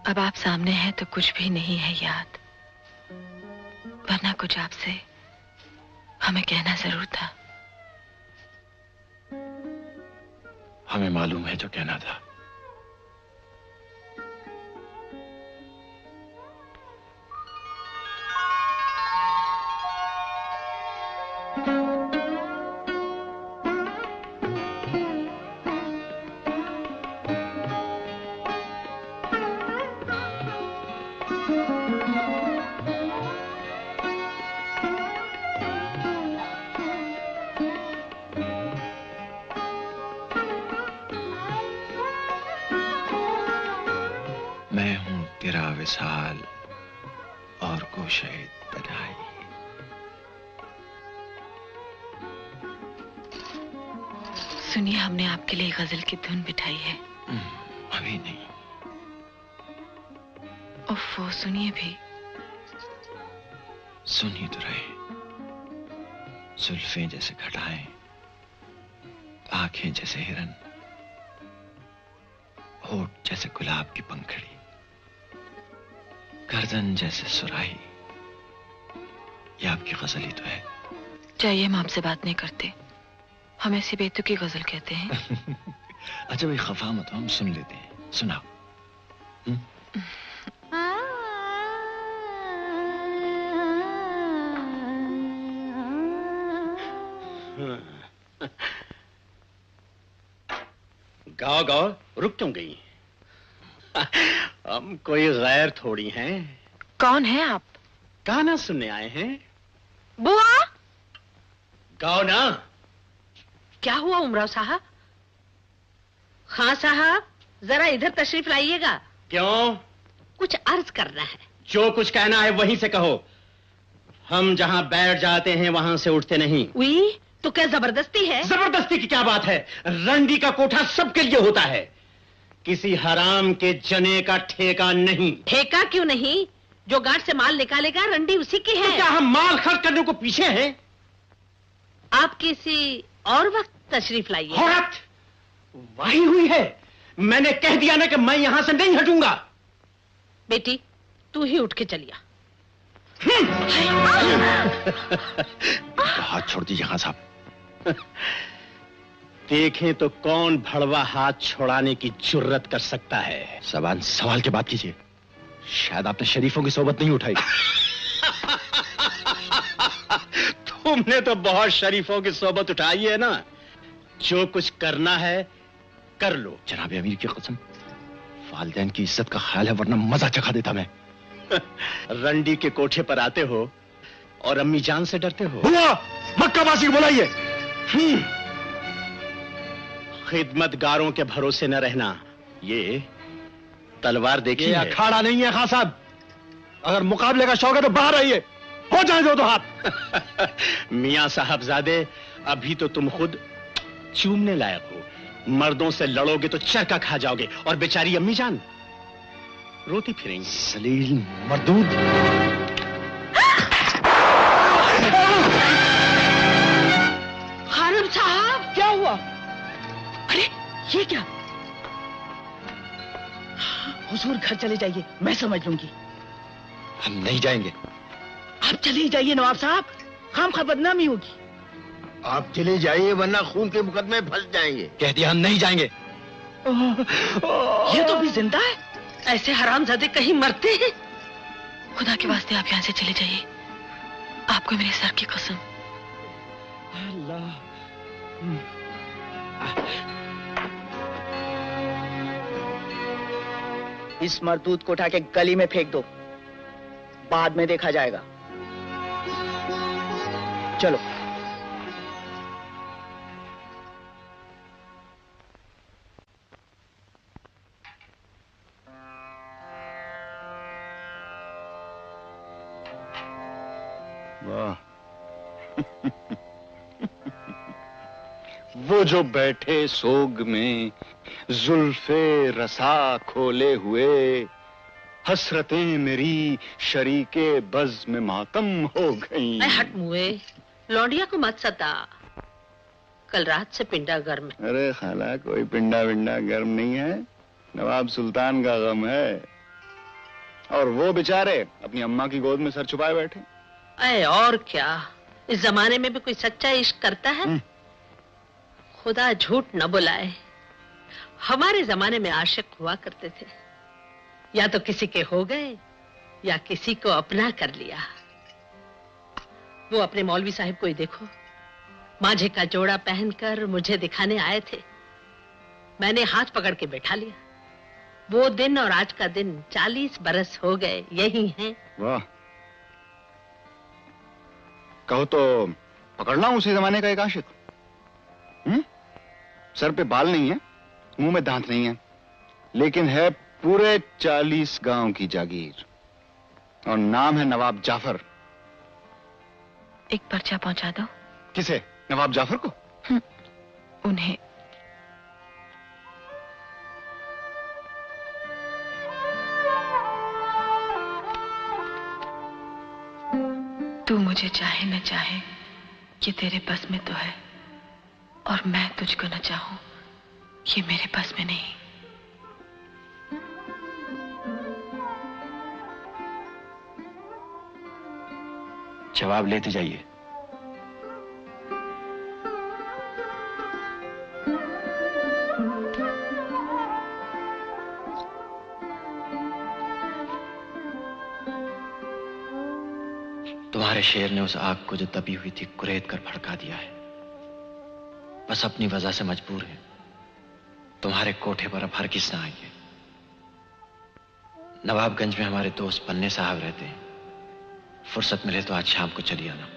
अब आप सामने हैं तो कुछ भी नहीं है याद, वरना कुछ आपसे हमें कहना जरूर था। हमें मालूम है जो कहना था। मैं हूं तेरा विसाल और कोशिश सुनिए, हमने आपके लिए गजल की धुन बिठाई है। अभी नहीं। ओफो, सुनिए भी। सुनिए तो रहे। जुल्फें जैसे घटाएं, आंखें जैसे हिरन, होठ जैसे गुलाब की पंखड़ी, गर्दन जैसे सुराही। ये आपकी गजल ही तो है। चाहिए, हम आपसे बात नहीं करते, हम ऐसी बेतुकी गजल कहते हैं। अच्छा भाई, खफा मत हो, हम सुन लेते हैं। सुनाओ। गाओ गाओ, रुक क्यों गई? हम कोई गैर थोड़ी हैं। कौन है आप? गाना सुनने आए हैं। बुआ, गाओ ना। क्या हुआ उमराव साहब? हाँ साहब, जरा इधर तशरीफ लाइएगा। क्यों? कुछ अर्ज करना है। जो कुछ कहना है वहीं से कहो। हम जहां बैठ जाते हैं वहां से उठते नहीं। उई, तो क्या जबरदस्ती है? जबरदस्ती की क्या बात है? रंडी का कोठा सबके लिए होता है, किसी हराम के जने का ठेका नहीं। ठेका क्यों नहीं? जो गांठ से माल निकालेगा रंडी उसी की है। तो क्या हम माल खर्च करने को पीछे हैं? आप किसी और वक्त तशरीफ लाइए। औरत वाही हुई है। मैंने कह दिया ना कि मैं यहां से नहीं हटूंगा। बेटी, तू ही उठ के चलिया। हाथ छोड़ दीजिए खान साहब। देखें तो कौन भड़वा हाथ छोड़ाने की जुर्रत कर सकता है। जबान सवाल के बात कीजिए। शायद आपने शरीफों की सोबत नहीं उठाई। तुमने तो बहुत शरीफों की सोबत उठाई है ना। जो कुछ करना है कर लो। जनाब अमीर की कसम, वालिदैन की इज्जत का ख्याल है, वरना मजा चखा देता मैं। रंडी के कोठे पर आते हो और अम्मी जान से डरते हो। बुआ, मक्काबासी को बुलाइए। खिदमतगारों के भरोसे न रहना। ये तलवार देखिए। अखाड़ा नहीं है खान साहब। अगर मुकाबले का शौक है तो बाहर आइए। हो जाए दो हाथ। मियां साहबजादे, अभी तो तुम खुद चूमने लायक हो। मर्दों से लड़ोगे तो चरका खा जाओगे और बेचारी अम्मी जान रोती फिरेंगी। सलील मर्दूद। खानम साहब, क्या हुआ? अरे ये क्या? हुजूर घर चले जाइए, मैं समझ लूंगी। हम नहीं जाएंगे। आप चले ही जाइए नवाब साहब, खामखा बदनामी होगी। आप चले जाइए वरना खून के मुकदमे फंस जाएंगे। कह दिया हम नहीं जाएंगे। ये तो भी जिंदा है। ऐसे हरामजादे कहीं मरते हैं? खुदा के वास्ते आप यहाँ से चले जाइए, आपको मेरे सर की कसम। इस मरदूद को उठा के गली में फेंक दो, बाद में देखा जाएगा। चलो। वाह। वो जो बैठे सोग में जुल्फे रसा खोले हुए, हसरतें मेरी शरीके बज़ में मातम हो गईं। हट मुए, लौंडिया को मत सता। कल रात से पिंडा गर्म है। अरे खाला, कोई पिंडा विंडा गर्म नहीं है, नवाब सुल्तान का गम है। और वो बेचारे अपनी अम्मा की गोद में सर छुपाए बैठे। अरे और क्या, इस जमाने में भी कोई सच्चा इश्क करता है? खुदा झूठ न बुलाए, हमारे जमाने में आशिक हुआ करते थे, या तो किसी के हो गए या किसी को अपना कर लिया। वो अपने मौलवी साहिब को ही देखो, मांझे का जोड़ा पहनकर मुझे दिखाने आए थे। मैंने हाथ पकड़ के बैठा लिया। वो दिन और आज का दिन 40 बरस हो गए, यही हैं। वाह, कहो तो पकड़ना उसी जमाने का एक आशिक। सर पे बाल नहीं है, मुंह में दांत नहीं है, लेकिन है पूरे 40 गांव की जागीर और नाम है नवाब जाफर। एक पर्चा पहुंचा दो। किसे? नवाब जाफर को? उन्हें मुझे चाहे न चाहे ये तेरे बस में तो है, और मैं तुझको न चाहूं ये मेरे बस में नहीं। जवाब लेते जाइए। तुम्हारे शेर ने उस आग को जो दबी हुई थी कुरेद कर भड़का दिया है। बस अपनी वजह से मजबूर है। तुम्हारे कोठे पर अब हरगिज़ ना आइए। नवाबगंज में हमारे दोस्त पन्ने साहब रहते हैं। फुर्सत मिले तो आज शाम को चली आना।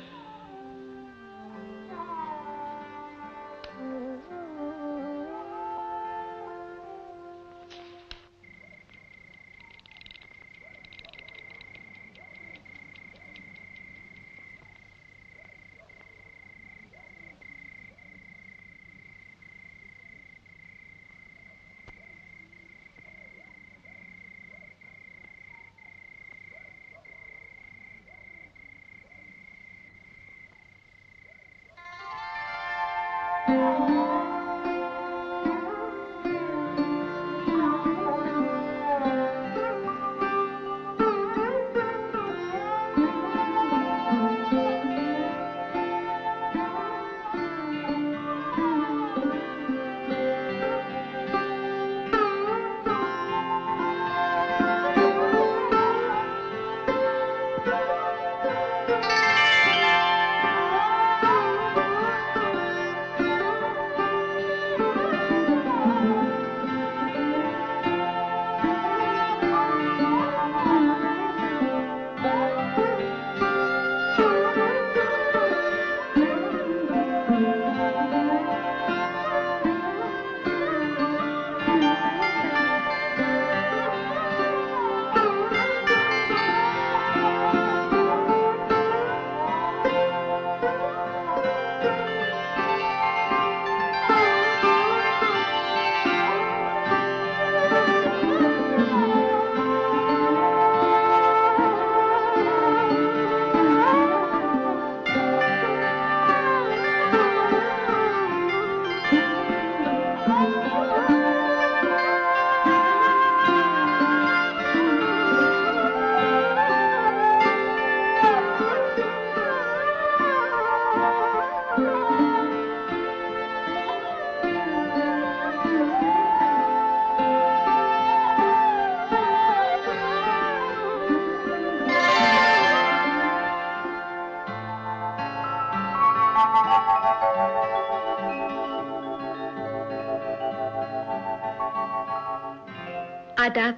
आदाब।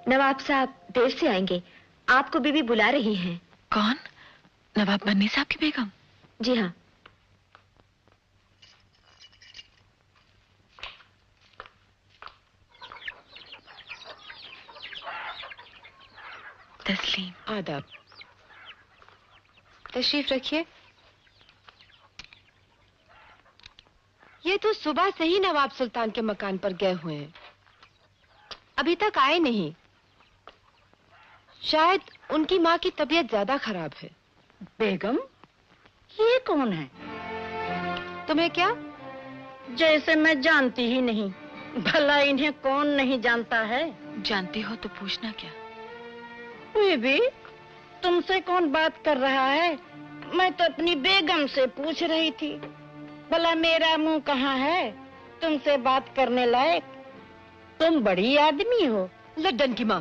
नवाब साहब देर से आएंगे, आपको बीबी बुला रही हैं। कौन? नवाब बन्नी साहब की बेगम? जी हाँ। तस्लीम। आदाब। तशरीफ रखिए। ये तो सुबह से ही नवाब सुल्तान के मकान पर गए हुए हैं, अभी तक आए नहीं। शायद उनकी माँ की तबीयत ज्यादा खराब है। बेगम, ये कौन है? तुम्हें क्या? जैसे मैं जानती ही नहीं। भला इन्हें कौन नहीं जानता है? जानती हो तो पूछना क्या? बीबी, तुमसे कौन बात कर रहा है? मैं तो अपनी बेगम से पूछ रही थी। भला मेरा मुंह कहाँ है तुमसे बात करने लायक? तुम बड़ी आदमी हो। लड्डन की माँ,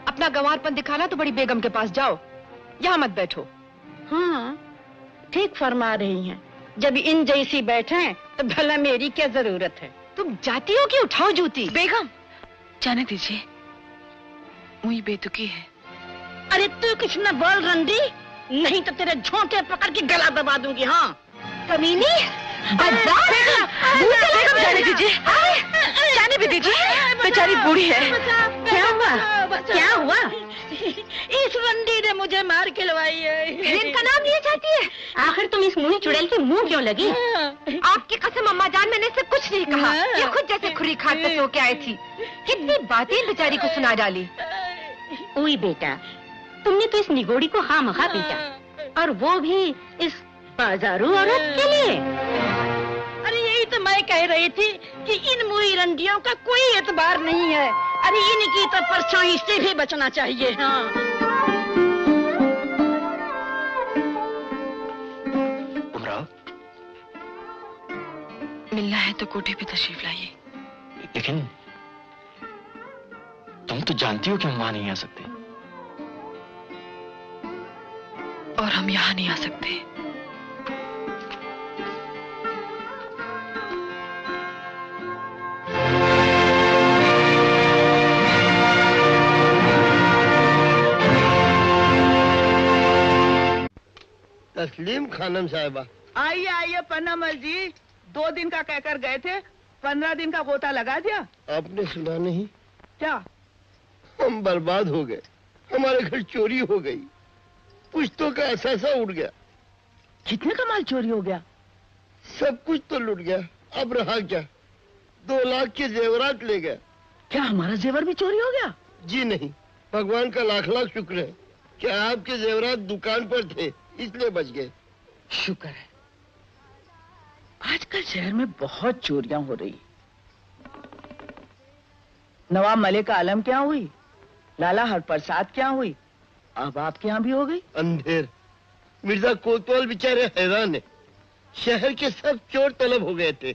अपना गंवारपन दिखाना तो बड़ी बेगम के पास जाओ, यहाँ मत बैठो। हाँ, ठीक फरमा रही हैं। जब इन जैसी बैठे तो भला मेरी क्या जरूरत है? तुम जाती हो कि उठाओ जूती? बेगम, जाने दीजिए, मुझे बेतुकी है। अरे तू कुछ न बोल रंडी, नहीं तो तेरे झोंके पकड़ के गला दबा दूंगी। हाँ कमीनी, जाने दीजिए, जाने भी दीजिए, बेचारी बूढ़ी है। क्या हुआ? क्या हुआ? इस रंडी ने मुझे मार के लवाई है। फिर इनका नाम लिए जाती है? आखिर तुम इस मुंह चुड़ैल की मुंह क्यों लगी? आपकी कसम अम्मा जान, मैंने इससे कुछ नहीं कहा। ये खुद जैसे खुरी खाट पे सो के आई थी, कितनी बातें बेचारी को सुना डाली। ओए बेटा, तुमने तो इस निगोड़ी को खामखा पीटा। और वो भी इस बाजारू औरत के लिए। अरे यही तो मैं कह रही थी कि इन मुई रंडियों का कोई एतबार नहीं है। अरे इनकी तो परछाई से भी बचना चाहिए। हाँ उमराव, मिलना है तो कोठे पे तशरीफ लाइए। लेकिन तुम तो जानती हो कि हम वहां नहीं आ सकते। और हम यहाँ नहीं आ सकते। तस्लीम खानम साहिबा। आइए आइए पन्नामल जी, 2 दिन का कहकर गए थे, 15 दिन का गोता लगा दिया। आपने सुना नहीं? क्या? हम बर्बाद हो गए, हमारे घर चोरी हो गई, पुश्तों का असासा उड़ गया। कितने का माल चोरी हो गया? सब कुछ तो लुट गया, अब रहा क्या? 2 लाख के जेवरात ले गया। क्या हमारा जेवर भी चोरी हो गया? जी नहीं, भगवान का लाख लाख शुक्र है कि आपके जेवरात दुकान पर थे, इसलिए बच गए। शुक्र है। आजकल शहर में बहुत चोरियां हो रही। नवाब मलिक आलम क्या हुई, लाला हरप्रसाद क्या हुई, अब आपके यहाँ भी हो गई। अंधेर। मिर्जा कोतवाल बेचारे हैरान है। शहर के सब चोर तलब हो गए थे,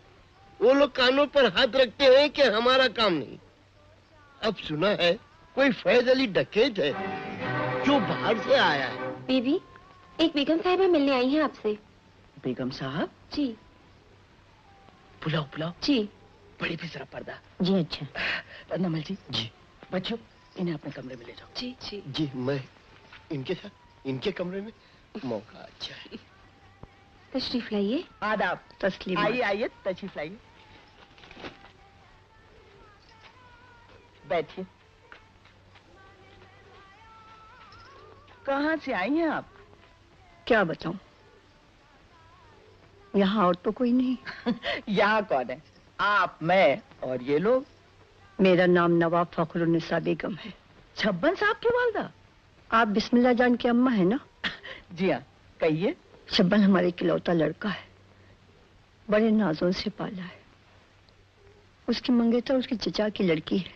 वो लोग कानों पर हाथ रखते हैं कि हमारा काम नहीं। अब सुना है कोई फैज अली डकैत है जो बाहर से आया है। बीबी, एक बेगम साहिबा मिलने आई हैं आपसे। बेगम साहब? जी। बुलाओ बुलाओ। जी। बड़ी भी जरा पर्दा। जी अच्छा। नमल जी। जी। बच्चों, इन्हें अपने कमरे में ले जाओ। जी जी। जी मैं इनके साथ इनके कमरे में। मौका अच्छा है। तशरीफ लाइए। आदाब। तस्लीम। आइए आइए, तशरीफ लाइए। बैठिए। कहाँ से आई हैं आप? क्या बताऊं, यहाँ और तो कोई नहीं। यहाँ कौन है? आप, मैं और ये लोग। मेरा नाम नवाब फखरुन्निसा बेगम है। छब्बन साहब की वालदा? आप बिस्मिल्लाह जान की अम्मा है ना? जी हाँ, कहिए। छब्बन हमारे इकलौता लड़का है, बड़े नाजों से पाला है। उसकी मंगेतर उसके चचा की लड़की है।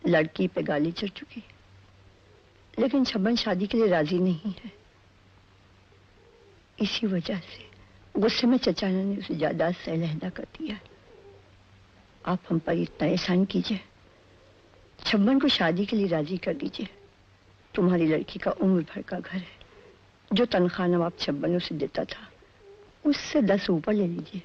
लड़की पे गाली चढ़ चुकी है, लेकिन छब्बन शादी के लिए राजी नहीं है। इसी वजह से गुस्से में चचा ने उसे जायदाद से अलहदा कर दिया। आप हम पर इतना एहसान कीजिए, छब्बन को शादी के लिए राजी कर दीजिए। तुम्हारी लड़की का उम्र भर का घर है, जो तनख्वाह नवाब छब्बन उसे देता था उससे 10 ऊपर ले लीजिए।